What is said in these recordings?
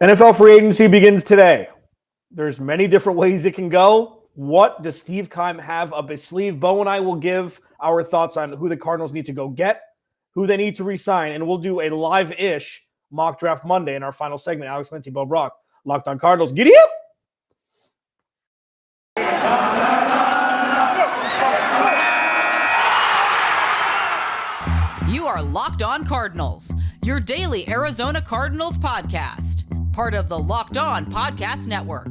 NFL free agency begins today. There's many different ways it can go. What does Steve Keim have up his sleeve? Bo and I will give our thoughts on who the Cardinals need to go get, who they need to re-sign, and we'll do a live-ish mock draft Monday in our final segment. Alex, Clancy, Bo Brack, Locked on Cardinals. Giddy up! You are Locked on Cardinals, your daily Arizona Cardinals podcast. Part of the Locked On Podcast Network.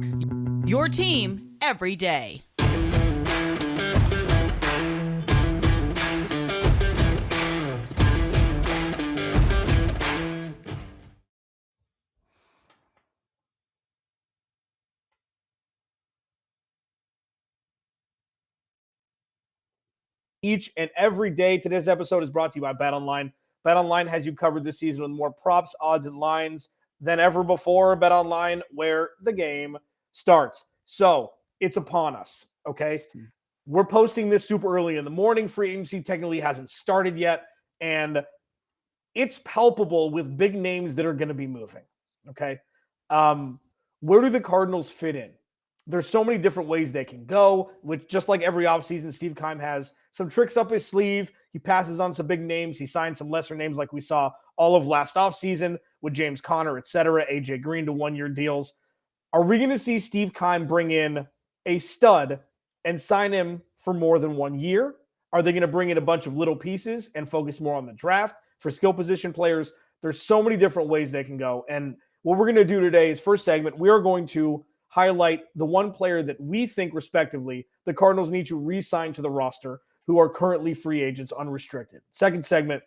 Your team every day. Each and every day. Today's episode is brought to you by BetOnline. BetOnline has you covered this season with more props, odds, and lines than ever before. BetOnline, where the game starts. So it's upon us, okay? We're posting this super early in the morning. Free agency technically hasn't started yet, and it's palpable with big names that are going to be moving, okay? Where do the Cardinals fit in? There's so many different ways they can go, which just like every offseason, Steve Keim has some tricks up his sleeve. He passes on some big names. He signs some lesser names like we saw all of last offseason with James Conner, et cetera, AJ Green to one-year deals. Are we going to see Steve Keim bring in a stud and sign him for more than 1 year? Are they going to bring in a bunch of little pieces and focus more on the draft for skill position players? There's so many different ways they can go. And what we're going to do today is, first segment, we are going to highlight the one player that we think, respectively, the Cardinals need to re-sign to the roster who are currently free agents unrestricted. Second segment,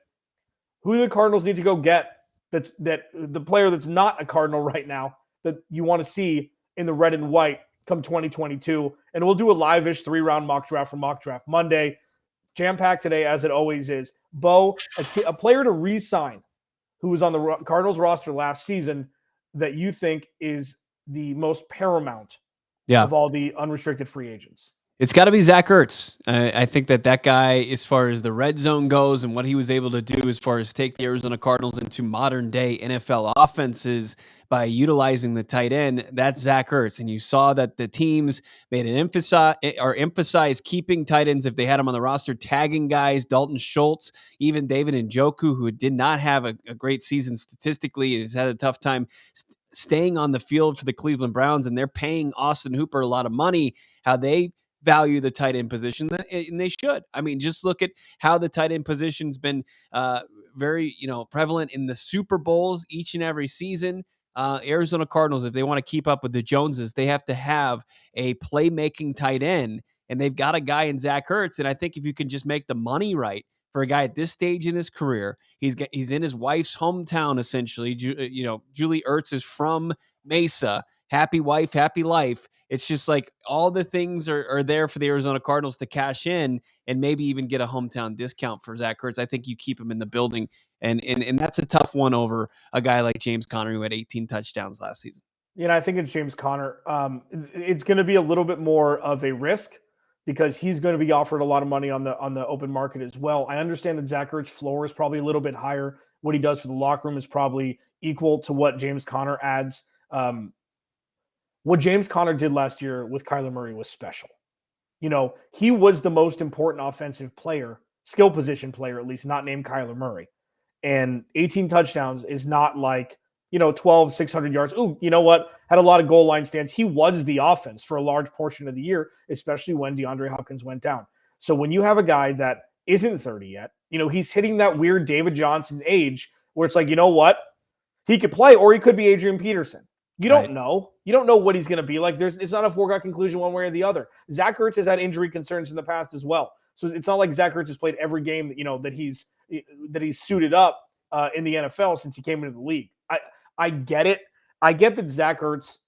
who the Cardinals need to go get that the player that's not a Cardinal right now that you want to see in the red and white come 2022. And we'll do a live-ish 3-round mock draft for Mock Draft Monday. Jam-packed today, as it always is. Bo, a player to re-sign who was on the Cardinals roster last season that you think is the most paramount of all the unrestricted free agents. It's got to be Zach Ertz. I think that guy, as far as the red zone goes and what he was able to do as far as take the Arizona Cardinals into modern day NFL offenses by utilizing the tight end, that's Zach Ertz. And you saw that the teams made an emphasize keeping tight ends if they had them on the roster, tagging guys, Dalton Schultz, even David Njoku, who did not have a great season statistically and has had a tough time staying on the field for the Cleveland Browns, and they're paying Austin Hooper a lot of money, how they value the tight end position, and they should. I mean, just look at how the tight end position's been very, prevalent in the Super Bowls each and every season. Arizona Cardinals, if they want to keep up with the Joneses, they have to have a playmaking tight end, and they've got a guy in Zach Ertz. And I think if you can just make the money right for a guy at this stage in his career, he's in his wife's hometown, essentially. Julie Ertz is from Mesa. Happy wife, happy life. It's just like all the things are there for the Arizona Cardinals to cash in and maybe even get a hometown discount for Zach Ertz. I think you keep him in the building, and that's a tough one over a guy like James Conner, who had 18 touchdowns last season. I think it's James Conner. It's going to be a little bit more of a risk because he's going to be offered a lot of money on the open market as well. I understand that Zach Ertz's floor is probably a little bit higher. What he does for the locker room is probably equal to what James Conner adds. What James Conner did last year with Kyler Murray was special. He was the most important offensive player, skill position player, at least, not named Kyler Murray. And 18 touchdowns is not like, 12, 600 yards. Ooh, you know what? Had a lot of goal line stands. He was the offense for a large portion of the year, especially when DeAndre Hopkins went down. So when you have a guy that isn't 30 yet, he's hitting that weird David Johnson age where it's like, you know what? He could play, or he could be Adrian Peterson. You don't know. You don't know what he's going to be like. It's not a foregone conclusion one way or the other. Zach Ertz has had injury concerns in the past as well. So it's not like Zach Ertz has played every game that he's suited up in the NFL since he came into the league. I get it. I get that Zach Ertz.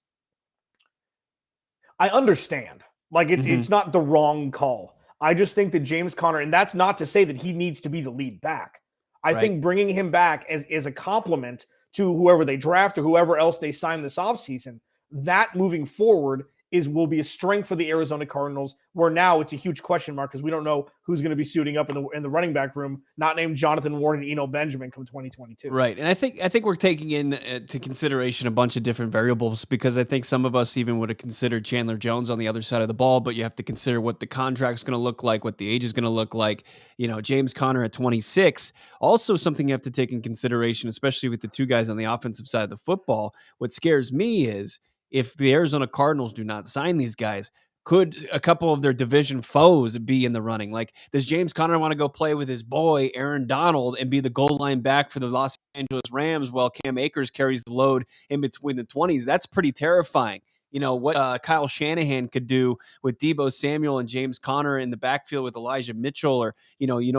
I understand. Like it's not the wrong call. I just think that James Conner, and that's not to say that he needs to be the lead back. I think bringing him back as a compliment to whoever they draft or whoever else they sign this offseason, that moving forward will be a strength for the Arizona Cardinals, where now it's a huge question mark because we don't know who's going to be suiting up in the running back room, not named Jonathan Ward and Eno Benjamin come 2022. Right. And I think we're taking into consideration a bunch of different variables, because I think some of us even would have considered Chandler Jones on the other side of the ball, but you have to consider what the contract's going to look like, what the age is going to look like. James Conner at 26, also something you have to take in consideration, especially with the two guys on the offensive side of the football. What scares me is if the Arizona Cardinals do not sign these guys, could a couple of their division foes be in the running? Like, does James Conner want to go play with his boy, Aaron Donald, and be the goal line back for the Los Angeles Rams while Cam Akers carries the load in between the 20s? That's pretty terrifying. What Kyle Shanahan could do with Deebo Samuel and James Conner in the backfield with Elijah Mitchell, or,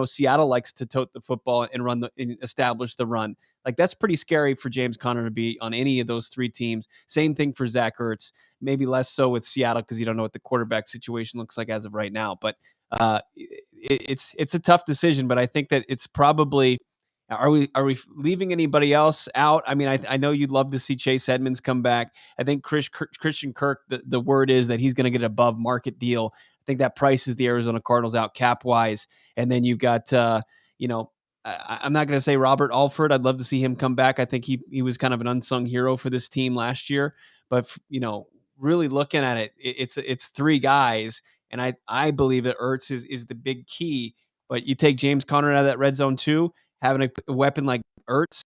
Seattle likes to tote the football and establish the run. Like, that's pretty scary for James Conner to be on any of those three teams. Same thing for Zach Ertz. Maybe less so with Seattle because you don't know what the quarterback situation looks like as of right now. But it's a tough decision. But I think that it's probably, are we leaving anybody else out? I mean, I know you'd love to see Chase Edmonds come back. I think Christian Kirk, the word is that he's going to get an above market deal. I think that prices the Arizona Cardinals out cap wise. And then you've got, I'm not going to say Robert Alford. I'd love to see him come back. I think he was kind of an unsung hero for this team last year. But, really looking at it, it's three guys, and I believe that Ertz is the big key. But you take James Conner out of that red zone too, having a weapon like Ertz,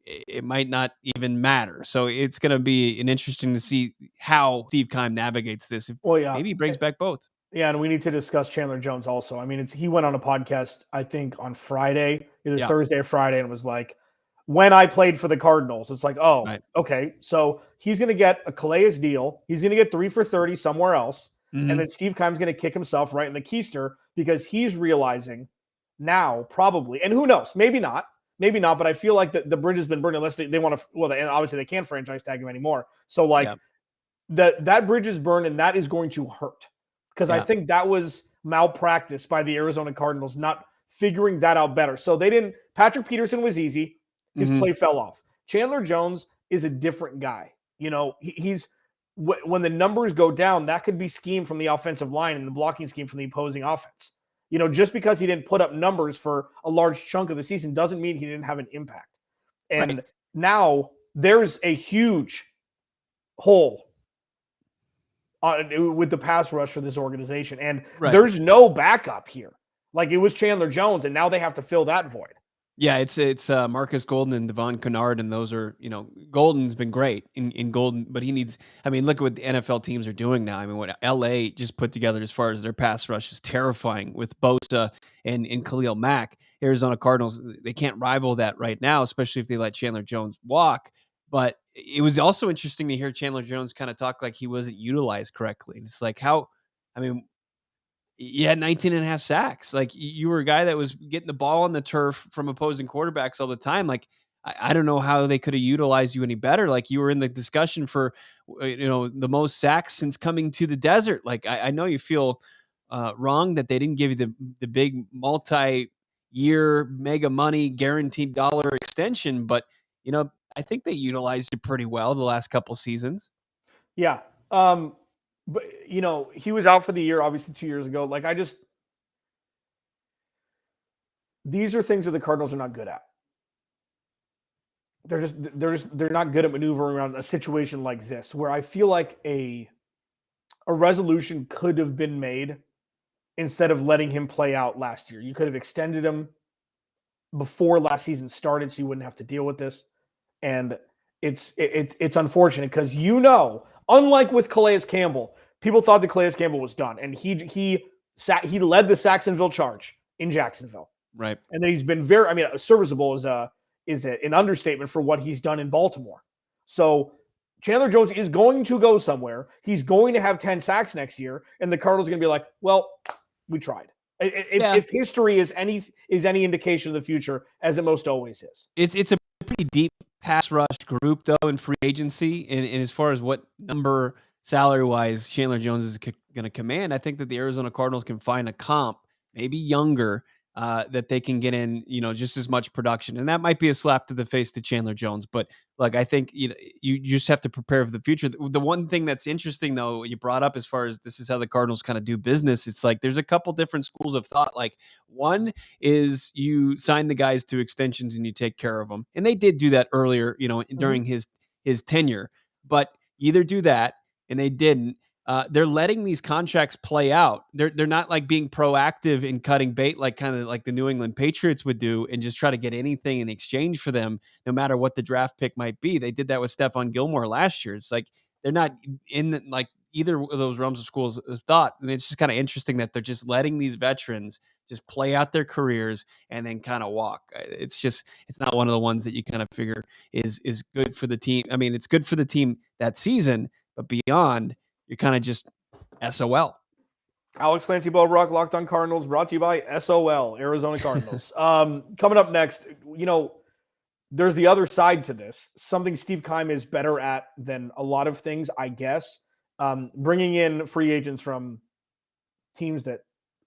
it might not even matter. So it's going to be an interesting to see how Steve Keim navigates this. Well, yeah, maybe he brings back both. Yeah, and we need to discuss Chandler Jones also. I mean, he went on a podcast, I think, on Friday, either Thursday or Friday, and was like, when I played for the Cardinals. It's like, oh, right. Okay. So he's going to get a Calais deal. He's going to get 3 for 30 somewhere else. Mm-hmm. And then Steve Keim's going to kick himself right in the keister because he's realizing now probably, and who knows, maybe not, but I feel like the bridge has been burned unless they want to, and obviously they can't franchise tag him anymore. So that bridge is burned, and that is going to hurt because I think that was malpractice by the Arizona Cardinals, not figuring that out better. So Patrick Peterson was easy. His play fell off. Chandler Jones is a different guy. He's when the numbers go down, that could be scheme from the offensive line and the blocking scheme from the opposing offense. Just because he didn't put up numbers for a large chunk of the season doesn't mean he didn't have an impact. And now there's a huge hole with the pass rush for this organization. And there's no backup here. Like, it was Chandler Jones, and now they have to fill that void. Yeah, it's Marcus Golden and Devon Kennard, and those are, Golden's been great in Golden, but he needs, look at what the NFL teams are doing now. What LA just put together as far as their pass rush is terrifying with Bosa and Khalil Mack. Arizona Cardinals, they can't rival that right now, especially if they let Chandler Jones walk. But it was also interesting to hear Chandler Jones kind of talk like he wasn't utilized correctly. It's like you had 19 and a half sacks. Like, you were a guy that was getting the ball on the turf from opposing quarterbacks all the time. Like, I don't know how they could have utilized you any better. Like, you were in the discussion for, the most sacks since coming to the desert. Like, I know you feel wrong that they didn't give you the big multi-year mega money guaranteed dollar extension, but, I think they utilized you pretty well the last couple seasons. Yeah. But, he was out for the year, obviously 2 years ago. Like, these are things that the Cardinals are not good at. They're not good at maneuvering around a situation like this, where I feel like a resolution could have been made instead of letting him play out last year. You could have extended him before last season started, so you wouldn't have to deal with this. And it's unfortunate because, unlike with Calais Campbell, people thought that Calais Campbell was done, and he led the Saxonville charge in Jacksonville, right? And then he's been serviceable is an understatement for what he's done in Baltimore. So Chandler Jones is going to go somewhere. He's going to have 10 sacks next year, and the Cardinals are going to be like, "Well, we tried." If history is any indication of the future, as it most always is, it's a pretty deep pass rush group though in free agency, and as far as what number salary-wise Chandler Jones is going to command, I think that the Arizona Cardinals can find a comp, maybe younger, that they can get in, just as much production. And that might be a slap to the face to Chandler Jones. But like, I think you just have to prepare for the future. The one thing that's interesting, though, you brought up as far as this is how the Cardinals kind of do business. It's like there's a couple different schools of thought. Like, one is you sign the guys to extensions and you take care of them. And they did do that earlier, during his tenure. But either do that, and they didn't. They're letting these contracts play out. They're not like being proactive in cutting bait, like kind of like the New England Patriots would do, and just try to get anything in exchange for them, no matter what the draft pick might be. They did that with Stefan Gilmore last year. It's like they're not in like either of those realms of schools of thought, and it's just kind of interesting that they're just letting these veterans just play out their careers and then kind of walk. It's not one of the ones that you kind of figure is good for the team. I mean, it's good for the team that season, but beyond, you're kind of just SOL. Alex, Clancy, Bo Brack, Locked On Cardinals, brought to you by SOL, Arizona Cardinals. Coming up next, there's the other side to this. Something Steve Keim is better at than a lot of things, I guess. Bringing in free agents from teams that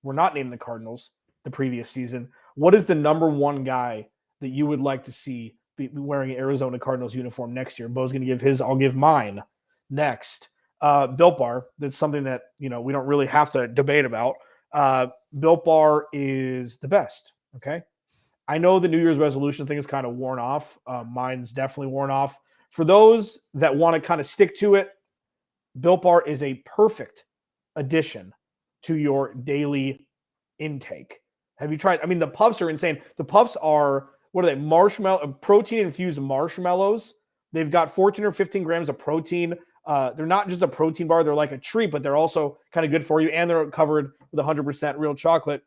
were not named the Cardinals the previous season. What is the number one guy that you would like to see be wearing an Arizona Cardinals uniform next year? Bo's going to give his. I'll give mine next. Built Bar, that's something that, we don't really have to debate about. Built Bar is the best, okay? I know the New Year's resolution thing is kind of worn off. Mine's definitely worn off. For those that want to kind of stick to it, Built Bar is a perfect addition to your daily intake. Have you tried? I mean, the puffs are insane. The puffs are, what are they? Protein-infused marshmallows. They've got 14 or 15 grams of protein. They're not just a protein bar. They're like a treat, but they're also kind of good for you. And they're covered with 100% real chocolate.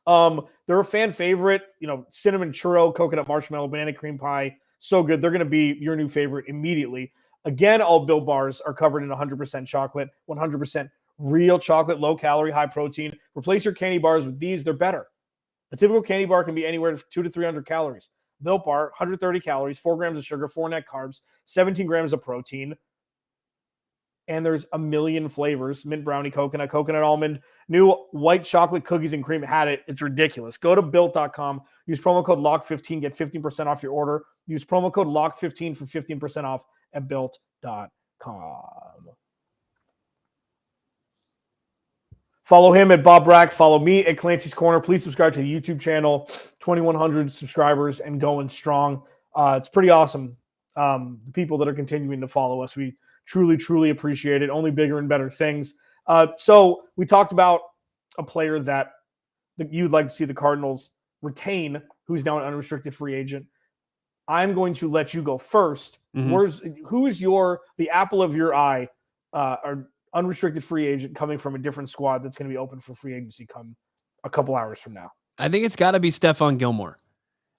They're a fan favorite, cinnamon churro, coconut marshmallow, banana cream pie. So good. They're going to be your new favorite immediately. Again, all Built Bars are covered in 100% chocolate, 100% real chocolate, low calorie, high protein. Replace your candy bars with these. They're better. A typical candy bar can be anywhere from 200 to 300 calories. Built Bar, 130 calories, 4 grams of sugar, 4 net carbs, 17 grams of protein. And there's a million flavors: mint brownie, coconut almond, new white chocolate cookies and cream. Had it. It's ridiculous. Go to built.com. Use promo code LOCKED15. Get 15% off your order. Use promo code LOCKED15 for 15% off at built.com. Follow him at Bob Brack. Follow me at Clancy's Corner. Please subscribe to the YouTube channel. 2,100 subscribers and going strong. It's pretty awesome. The people that are continuing to follow us, we truly, truly appreciate it. Only bigger and better things. So we talked about a player that you'd like to see the Cardinals retain, who's now an unrestricted free agent. I'm going to let you go first. Mm-hmm. Who's the apple of your eye, or unrestricted free agent coming from a different squad that's going to be open for free agency come a couple hours from now? I think it's got to be Stefan Gilmore.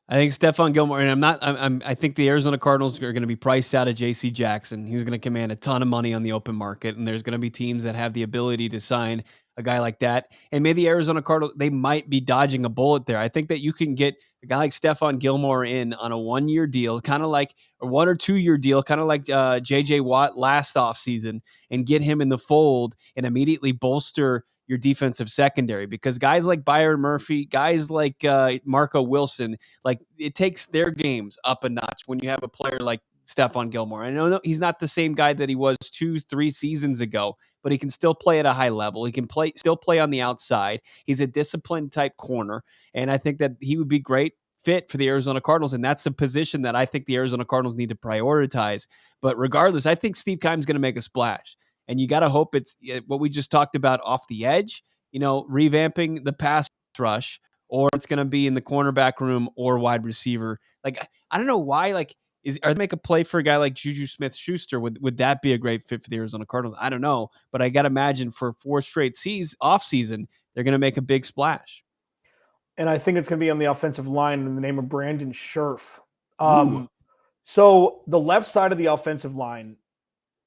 I think Stefan Gilmore, and I think the Arizona Cardinals are going to be priced out of J.C. Jackson. He's going to command a ton of money on the open market, and there's going to be teams that have the ability to sign a guy like that. And maybe the Arizona Cardinals, they might be dodging a bullet there. I think that you can get a guy like Stefan Gilmore in on a 1-year deal, kind of like a 1 or 2 year deal, kind of like J.J. Watt last offseason, and get him in the fold and immediately bolster your defensive secondary, because guys like Byron Murphy, guys like Marco Wilson, like it takes their games up a notch when you have a player like Stefan Gilmore. I know he's not the same guy that he was 2-3 seasons ago, but he can still play at a high level. He can still play on the outside. He's a disciplined type corner, and I think that he would be great fit for the Arizona Cardinals, and that's a position that I think the Arizona Cardinals need to prioritize. But regardless, I think Steve Keim's going to make a splash. And you got to hope it's what we just talked about off the edge, revamping the pass rush, or it's going to be in the cornerback room or wide receiver. Like, I don't know why, are they make a play for a guy like Juju Smith-Schuster? Would that be a great fit for the Arizona Cardinals? I don't know, but I got to imagine for 4 straight off season, they're going to make a big splash. And I think it's going to be on the offensive line in the name of Brandon Scherff. So the left side of the offensive line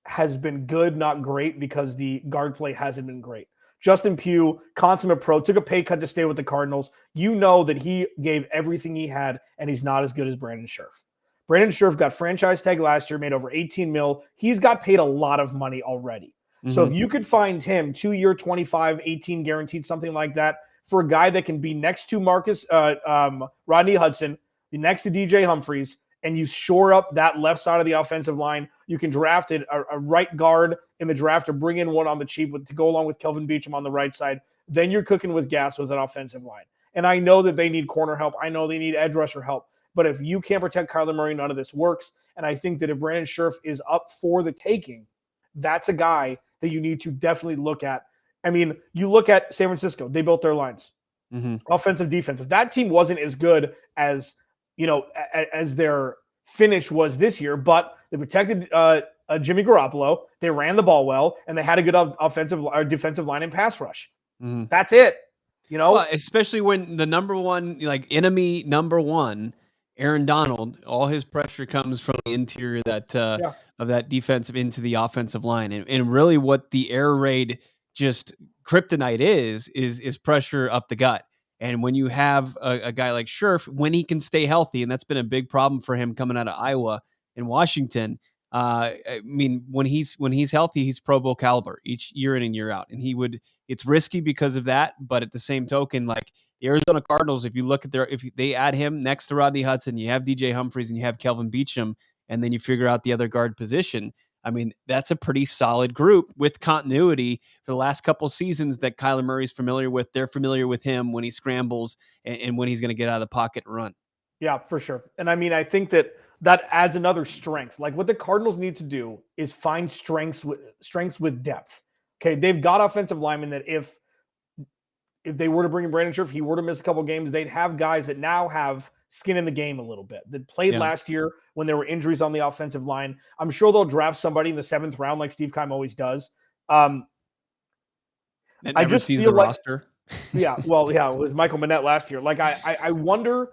has been good, not great, because the guard play hasn't been great. Justin Pugh, consummate pro, took a pay cut to stay with the Cardinals. You know that he gave everything he had, and he's not as good as Brandon Scherff. Brandon Scherff got franchise tag last year, made over $18 million. He's got paid a lot of money already. Mm-hmm. So if you could find him 2-year, 25, 18 guaranteed, something like that, for a guy that can be next to Rodney Hudson, be next to DJ Humphries, and you shore up that left side of the offensive line. You can draft a right guard in the draft or bring in one on the cheap to go along with Kelvin Beachum on the right side. Then you're cooking with gas with an offensive line. And I know that they need corner help. I know they need edge rusher help. But if you can't protect Kyler Murray, none of this works. And I think that if Brandon Scherff is up for the taking, that's a guy that you need to definitely look at. I mean, you look at San Francisco. They built their lines. Offensive, defensive. That team wasn't as good as their finish was this year, but they protected Jimmy Garoppolo. They ran the ball well, and they had a good offensive or defensive line and pass rush. That's it. Well, especially when the enemy number one, Aaron Donald, all his pressure comes from the interior of that defensive into the offensive line. And really what the air raid just kryptonite is pressure up the gut. And when you have a guy like Scherff, when he can stay healthy, and that's been a big problem for him coming out of Iowa and Washington. I mean, when he's healthy, he's Pro Bowl caliber each year in and year out. And it's risky because of that. But at the same token, like the Arizona Cardinals, if you look at if they add him next to Rodney Hudson, you have DJ Humphries and you have Kelvin Beachum, and then you figure out the other guard position. I mean, that's a pretty solid group with continuity for the last couple of seasons that Kyler Murray's familiar with. They're familiar with him when he scrambles and when he's going to get out of the pocket and run. Yeah, for sure. And I mean, I think that adds another strength. Like what the Cardinals need to do is find strengths with depth. Okay, they've got offensive linemen that if they were to bring in Brandon Scherff, he were to miss a couple games, they'd have guys that now have skin in the game a little bit, that played last year when there were injuries on the offensive line. I'm sure they'll draft somebody in the 7th round like Steve Keim always does. That never I just sees feel the roster. It was Michael Manette last year. Like I wonder,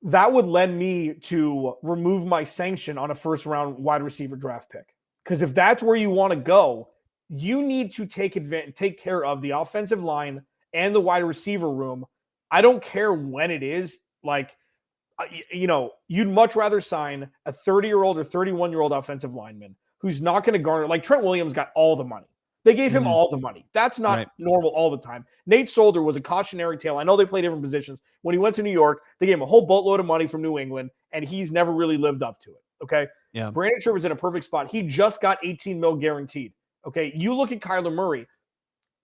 that would lend me to remove my sanction on a first round wide receiver draft pick. Because if that's where you want to go, you need to take care of the offensive line and the wide receiver room. I don't care when it is. Like, you'd much rather sign a 30-year-old or 31-year-old offensive lineman who's not going to garner. Like Trent Williams got all the money. They gave him all the money. That's not normal all the time. Nate Solder was a cautionary tale. I know they play different positions. When he went to New York, they gave him a whole boatload of money from New England, and he's never really lived up to it. Okay. Yeah. Brandon Scherff was in a perfect spot. He just got 18 mil guaranteed. Okay. You look at Kyler Murray.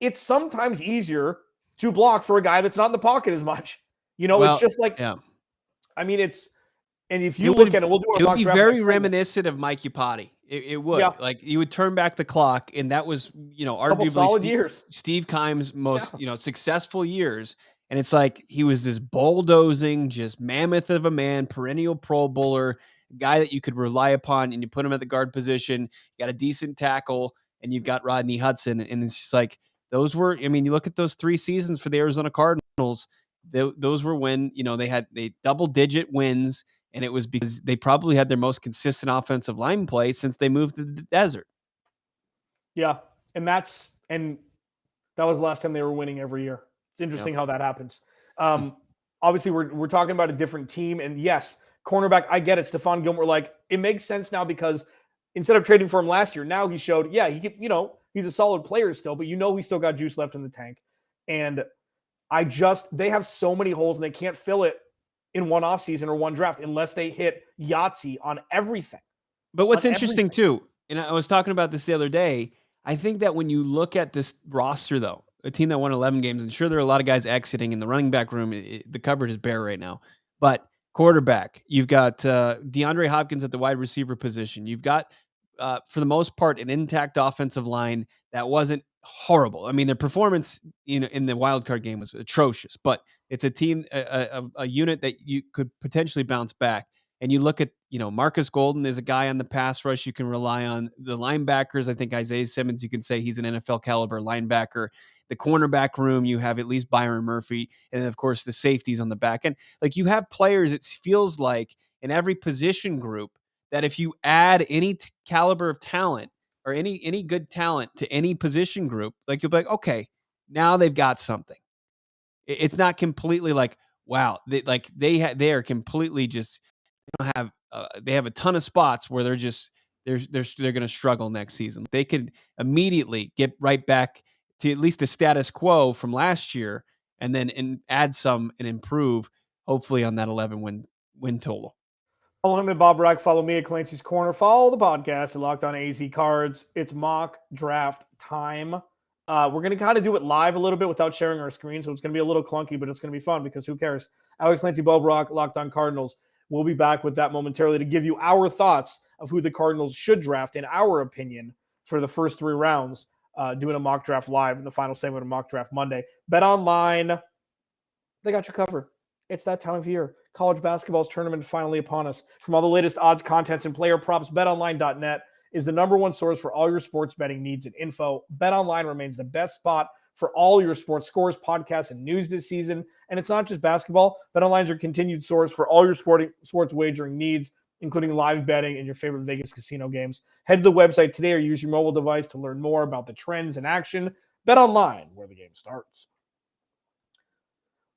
It's sometimes easier to block for a guy that's not in the pocket as much. It's just like, I mean, and if you look at it, we'll do it would be very reminiscent of Mike Iupati. It would. Yeah. Like you would turn back the clock, and that was, arguably Steve Keim's most, successful years. And it's like he was this bulldozing, just mammoth of a man, perennial Pro Bowler, guy that you could rely upon, and you put him at the guard position, you got a decent tackle, and you've got Rodney Hudson. And it's just like those were, I mean, you look at those 3 seasons for the Arizona Cardinals, those were when, they double-digit wins. And it was because they probably had their most consistent offensive line play since they moved to the desert. Yeah. And that was the last time they were winning every year. It's interesting how that happens. Obviously we're talking about a different team, and yes, cornerback, I get it. Stefan Gilmore, like it makes sense now because instead of trading for him last year, now he showed, he could, he's a solid player still, but he's still got juice left in the tank. And they have so many holes and they can't fill it in one offseason or one draft unless they hit Yahtzee on everything. But what's interesting too, and I was talking about this the other day, I think that when you look at this roster though, a team that won 11 games, and sure there are a lot of guys exiting in the running back room, the cupboard is bare right now, but quarterback, you've got DeAndre Hopkins at the wide receiver position. You've got, for the most part, an intact offensive line that wasn't horrible. I mean, their performance in the wild card game was atrocious, but it's a team, a unit that you could potentially bounce back. And you look at, Marcus Golden is a guy on the pass rush you can rely on. The linebackers, I think Isaiah Simmons, you can say he's an NFL caliber linebacker. The cornerback room, you have at least Byron Murphy. And then, of course, the safeties on the back end. Like you have players, it feels like in every position group that if you add any caliber of talent or any good talent to any position group, like you'll be like, okay, now they've got something. It's not completely like, wow, they are completely just, they have a ton of spots where they're going to struggle next season. They could immediately get right back to at least the status quo from last year, and then add some and improve, hopefully, on that 11 win total. Follow him at Bob Brack. Follow me at Clancy's Corner. Follow the podcast at Locked On AZ Cards. It's mock draft time. We're going to kind of do it live a little bit without sharing our screen, so it's going to be a little clunky, but it's going to be fun because who cares? Alex Clancy, Bo Brack, Locked On Cardinals. We'll be back with that momentarily to give you our thoughts of who the Cardinals should draft, in our opinion, for the first 3 rounds, doing a mock draft live in the final segment of Mock Draft Monday. Bet Online, they got you covered. It's that time of year. College basketball's tournament is finally upon us. From all the latest odds, contents, and player props, betonline.net is the #1 source for all your sports betting needs and info. BetOnline remains the best spot for all your sports scores, podcasts, and news this season. And it's not just basketball. BetOnline is your continued source for all your sports wagering needs, including live betting and your favorite Vegas casino games. Head to the website today or use your mobile device to learn more about the trends in action. BetOnline, where the game starts.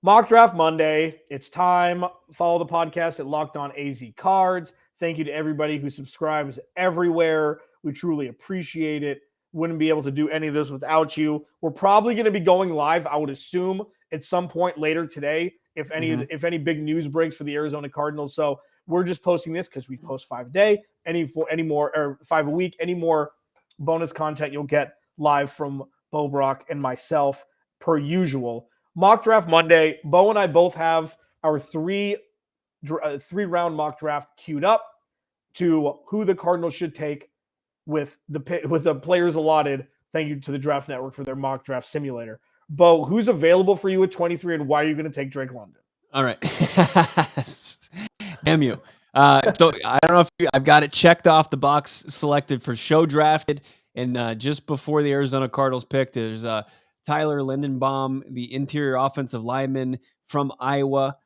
Mock Draft Monday. It's time. Follow the podcast at Locked On AZ Cards. Thank you to everybody who subscribes everywhere. We truly appreciate it. Wouldn't be able to do any of this without you. We're probably going to be going live, I would assume, at some point later today, if any big news breaks for the Arizona Cardinals. So we're just posting this because we post 5 a day. Any more or 5 a week. Any more bonus content you'll get live from Bo Brack and myself per usual. Mock Draft Monday. Bo and I both have our 3-round mock draft queued up to who the Cardinals should take with the players allotted. Thank you to the Draft Network for their mock draft simulator. Bo, who's available for you at 23, and why are you going to take Drake London? All right. Damn you. So I don't know if I've got it checked off the box selected for show drafted. And just before the Arizona Cardinals pick, there's Tyler Lindenbaum, the interior offensive lineman from Iowa.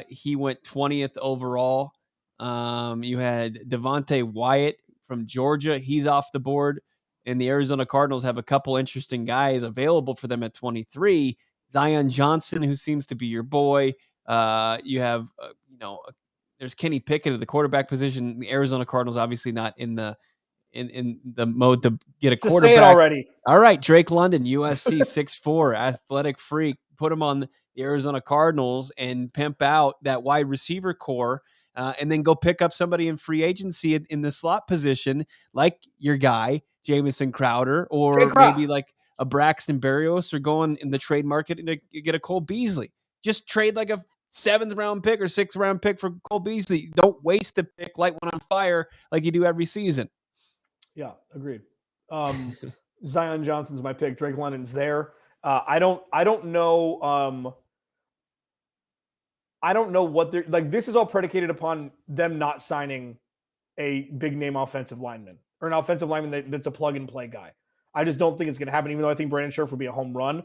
He went 20th overall. You had Devontae Wyatt from Georgia. He's off the board. And the Arizona Cardinals have a couple interesting guys available for them at 23. Zion Johnson, who seems to be your boy. You have, there's Kenny Pickett at the quarterback position. The Arizona Cardinals obviously not in the mode to get a quarterback. Say it already. All right, Drake London, USC, 6'4", athletic freak. Put him on the Arizona Cardinals and pimp out that wide receiver core, and then go pick up somebody in free agency in the slot position, like your guy, Jamison Crowder, or maybe like a Braxton Berrios, or going in the trade market to get a Cole Beasley. Just trade like a 7th-round pick or 6th-round pick for Cole Beasley. Don't waste the pick, light one on fire like you do every season. Yeah, agreed. Zion Johnson's my pick. Drake London's there. I don't know. I don't know what they're like. This is all predicated upon them not signing a big name offensive lineman or an offensive lineman that's a plug and play guy. I just don't think it's going to happen. Even though I think Brandon Scherf would be a home run.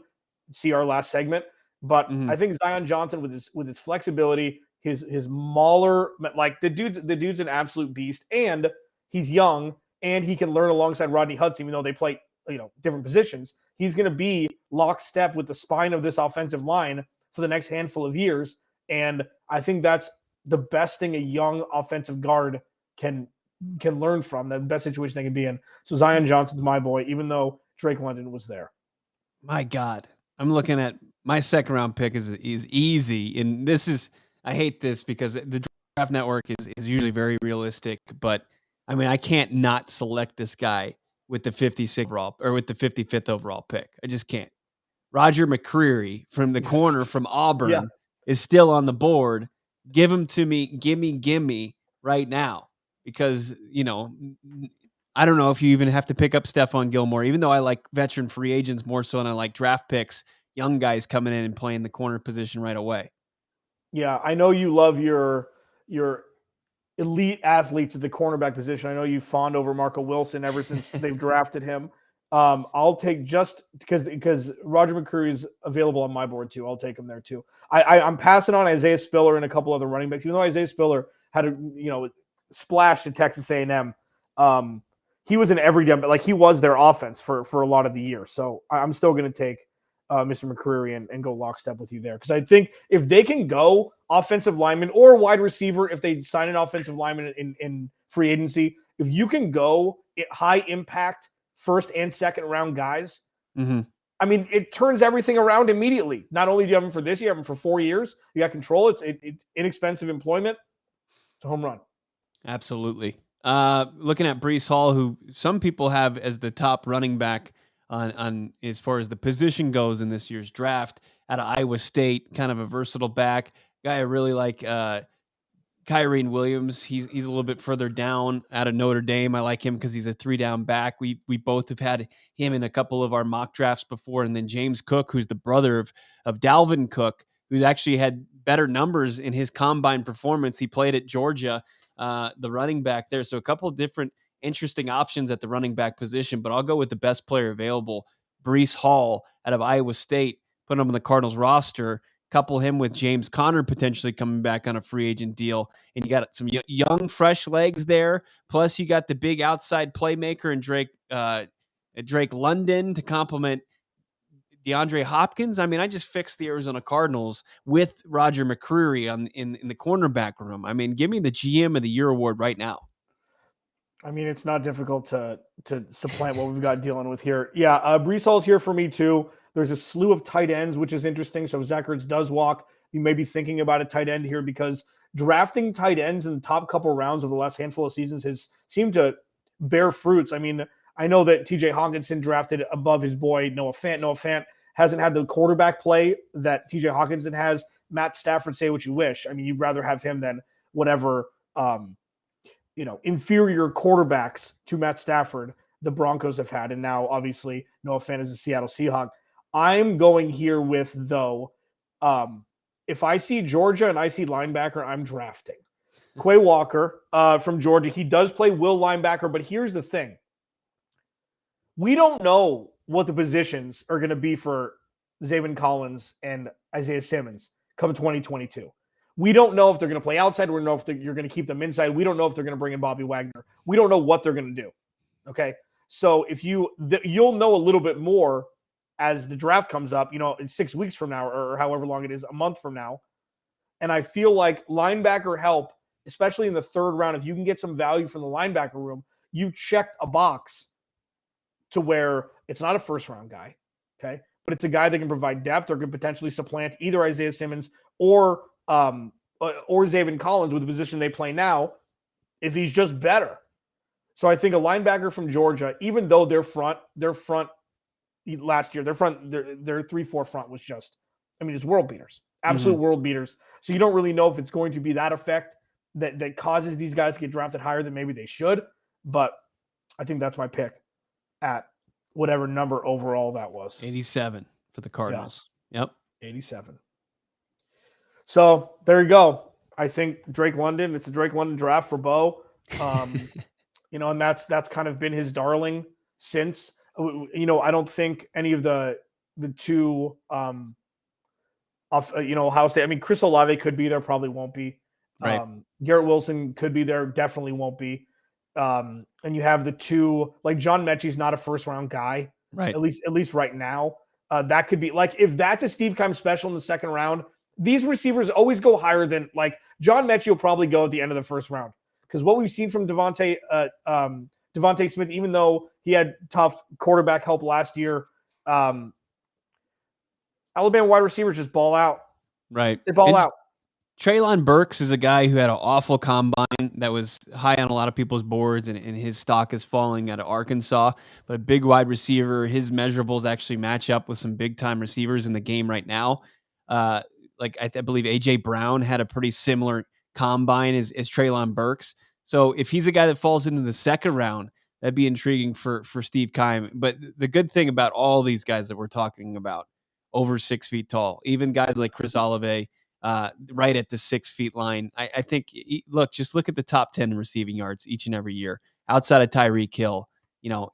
See our last segment, but I think Zion Johnson with his flexibility, his mauler, like the dude's an absolute beast, and he's young. And he can learn alongside Rodney Hudson, even though they play, different positions. He's going to be lockstep with the spine of this offensive line for the next handful of years. And I think that's the best thing a young offensive guard can learn from, the best situation they can be in. So Zion Johnson's my boy, even though Drake London was there. My God. I'm looking at my 2nd-round pick is easy. And I hate this because the Draft Network is usually very realistic, but I mean, I can't not select this guy with the 56th overall or with the 55th overall pick. I just can't. Roger McCreary from the corner from Auburn is still on the board. Give him to me. Gimme right now. Because, I don't know if you even have to pick up Stefan Gilmore, even though I like veteran free agents more so than I like draft picks, young guys coming in and playing the corner position right away. Yeah, I know you love your elite athletes at the cornerback position. I know you fawned over Marco Wilson ever since they've drafted him. I'll take just because Roger McCreary is available on my board too. I'll take him there too. I'm passing on Isaiah Spiller and a couple other running backs. Even though Isaiah Spiller had a splash at Texas A&M, he was in every game, but like he was their offense for a lot of the year. So I'm still going to take Mr. McCreary and go lockstep with you there. Because I think if they can go offensive lineman or wide receiver, if they sign an offensive lineman in free agency, if you can go high impact 1st and 2nd round guys, I mean, it turns everything around immediately. Not only do you have him for this year, you have him for 4 years. You got control. It's inexpensive employment. It's a home run. Absolutely. Looking at Brees Hall, who some people have as the top running back on as far as the position goes in this year's draft, out of Iowa State, kind of a versatile back. Guy I really like, Kyrene Williams. He's a little bit further down out of Notre Dame. I like him because he's a 3-down back. We both have had him in a couple of our mock drafts before, and then James Cook, who's the brother of Dalvin Cook, who's actually had better numbers in his combine performance. He played at Georgia, the running back there. So a couple of different interesting options at the running back position, but I'll go with the best player available, Brees Hall out of Iowa State, put him on the Cardinals roster, couple him with James Conner potentially coming back on a free agent deal, and you got some young, fresh legs there. Plus, you got the big outside playmaker and Drake London to complement DeAndre Hopkins. I mean, I just fixed the Arizona Cardinals with Roger McCreary in the cornerback room. I mean, give me the GM of the Year award right now. I mean, it's not difficult to supplant what we've got dealing with here. Yeah, Brees Hall's here for me too. There's a slew of tight ends, which is interesting. So if Zach Ertz does walk, you may be thinking about a tight end here because drafting tight ends in the top couple rounds of the last handful of seasons has seemed to bear fruits. I mean, I know that TJ Hawkinson drafted above his boy Noah Fant. Noah Fant hasn't had the quarterback play that TJ Hawkinson has. Matt Stafford, say what you wish. I mean, you'd rather have him than whatever inferior quarterbacks to Matt Stafford the Broncos have had. And now, obviously, Noah Fant is a Seattle Seahawk. I'm going here with, though, if I see Georgia and I see linebacker, I'm drafting. Quay Walker from Georgia. He does play will linebacker, but here's the thing. We don't know what the positions are going to be for Zaven Collins and Isaiah Simmons come 2022. We don't know if they're going to play outside. We don't know if you're going to keep them inside. We don't know if they're going to bring in Bobby Wagner. We don't know what they're going to do. Okay. So if you'll know a little bit more as the draft comes up, in 6 weeks from now, or however long it is, a month from now. And I feel like linebacker help, especially in the third round, if you can get some value from the linebacker room, you've checked a box to where it's not a first round guy. Okay. But it's a guy that can provide depth or can potentially supplant either Isaiah Simmons or Zaven Collins with the position they play now, if he's just better. So I think a linebacker from Georgia, even though their front last year, their 3-4 front was just, it's world beaters, absolute world beaters. So you don't really know if it's going to be that effect that causes these guys to get drafted higher than maybe they should. But I think that's my pick at whatever number overall that was. 87 for the Cardinals. Yeah. Yep. 87. So there you go. I think Drake London, it's a Drake London draft for Bo. And that's kind of been his darling since. I don't think any of the two Ohio State. Chris Olave could be there, probably won't be. Right. Garrett Wilson could be there, definitely won't be. And you have the two, like John Mechie's not a first round guy, right? At least right now. That could be like if that's a Steve Keim special in the second round. These receivers always go higher than like John Mechie will probably go at the end of the first round because what we've seen from Devontae Smith, even though he had tough quarterback help last year, Alabama wide receivers just ball out. Right, they ball out. Treylon Burks is a guy who had an awful combine that was high on a lot of people's boards, and his stock is falling out of Arkansas. But a big wide receiver, his measurables actually match up with some big-time receivers in the game right now. I believe A.J. Brown had a pretty similar combine as Treylon Burks. So if he's a guy that falls into the second round, that'd be intriguing for Steve Keim. But the good thing about all these guys that we're talking about, over 6 feet tall, even guys like Chris Olave, right at the 6 feet line. I think, just look at the top 10 receiving yards each and every year. Outside of Tyreek Hill,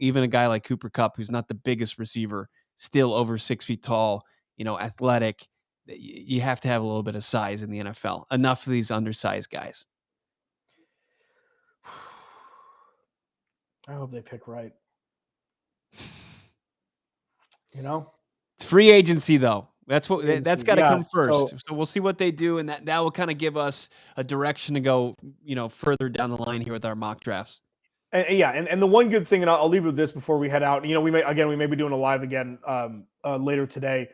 even a guy like Cooper Kupp, who's not the biggest receiver, still over 6 feet tall, athletic. You have to have a little bit of size in the NFL. Enough of these undersized guys. I hope they pick right. It's free agency though. That's got to come first. So we'll see what they do, and that will kind of give us a direction to go, further down the line here with our mock drafts. And the one good thing, and I'll leave with this before we head out. We may be doing a live again later today.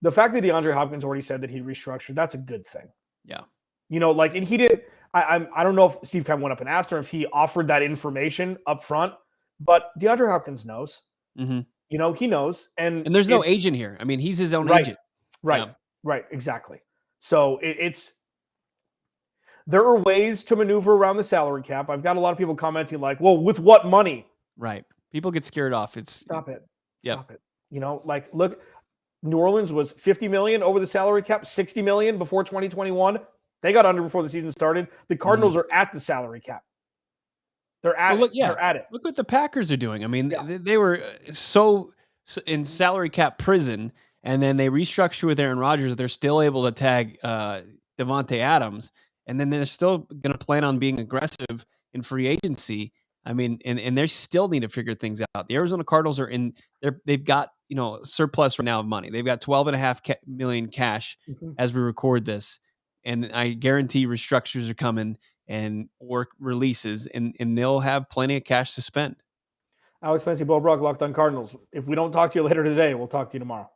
The fact that DeAndre Hopkins already said that he restructured, that's a good thing. Yeah. And he did. I don't know if Steve Keim went up and asked him if he offered that information up front, but DeAndre Hopkins knows. Mm-hmm. He knows, and there's no agent here. I mean, he's his own agent. Right, exactly. So there are ways to maneuver around the salary cap. I've got a lot of people commenting like, "Well, with what money?" Right. People get scared off. Stop it. Yep. Stop it. Look, New Orleans was $50 million over the salary cap, $60 million before 2021. They got under before the season started. The Cardinals are at the salary cap. They're at They're at it. Look what the Packers are doing. I mean, they were so in salary cap prison, and then they restructure with Aaron Rodgers. They're still able to tag Devontae Adams, and then they're still going to plan on being aggressive in free agency. I mean, and they still need to figure things out. The Arizona Cardinals are they've got surplus right now of money. They've got $12.5 million cash as we record this, and I guarantee restructures are coming and work releases, and they'll have plenty of cash to spend. Alex, Clancy, Bo Brack, Locked On Cardinals. If we don't talk to you later today, we'll talk to you tomorrow.